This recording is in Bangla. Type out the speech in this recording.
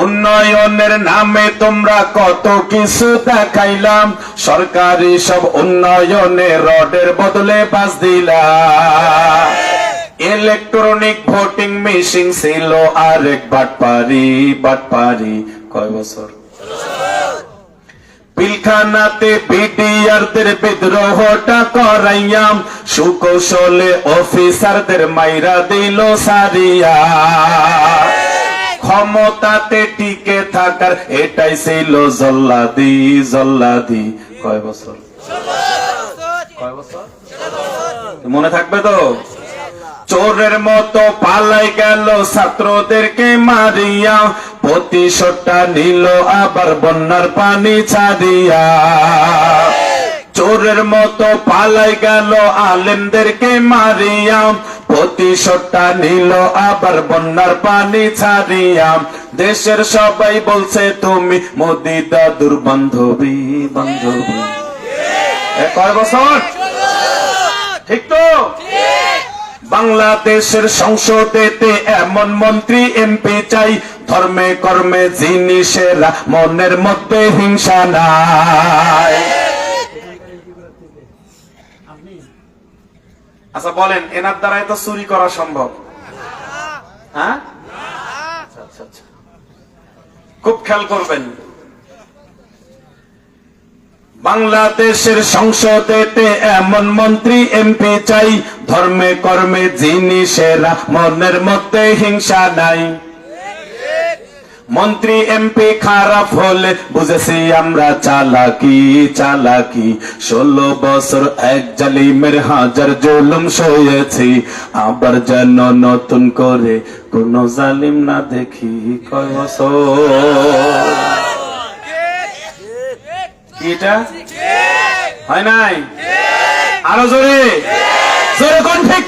উন্নয়নের নামে তোমরা কত কিছু দেখাইলাম, সরকারি সব উন্নয়নে রডের বদলে বাস দিলাম। ইলেকট্রনিক ভোটিং মেশিন ছিল আরেক বাটপারি, বাটপারি। কয় বছর? পিলখানাতে বিডিআরদের বিদ্রোহটা করাইয়াম, সুকৌশলে অফিসারদের মাইরা দিল সারিয়া। ক্ষমতাতে টিকে থাকার এটাই ছিল জল্লাদি, জল্লাদি। কয় বছর? কয় বছর? মনে থাকবে তো? চোরের মতো পালাই গেল ছাত্রদেরকে মারিয়া, প্রতিশোধটা নিল আবার বন্যার পানি ছাড়িয়া। চোরের মতো পালাই গেল আলেমদেরকে মারিয়া, প্রতিশোধটা নিল আবার বন্যার পানি ছাড়িয়া। দেশের সবাই বলছে তুমি মোদি দাদুর বান্ধবী, বান্ধবী। কয় বছর? ঠিক তো? বাংলাদেশের সংসদেতে এমন মন্ত্রী এমপি চাই, ধর্মে কর্মে জিনিসেরা মনের মধ্যে হিংসা নাই। আচ্ছা বলেন, এনার দ্বারাই তো চুরি করা সম্ভব? হ্যাঁ, আচ্ছা আচ্ছা, খুব খেয়াল করবেন। বাংলাদেশের সংসদেতে এমন মন্ত্রী এমপি চাই, ধর্মে কর্মে জিনিসেরা মনের মধ্যে হিংসা নাই। মন্ত্রী এমপি খারাপ হলে বুঝেছি আমরা চালাকি, চালাকি। 16 বছর এক জালিমের হাজার জুলুম সয়েছি, আবার যেন নতুন করে কোন জালিম না দেখি। কয় বছর? এটা হয় নাই? আরো জোরে, জোরে কোন ঠিক?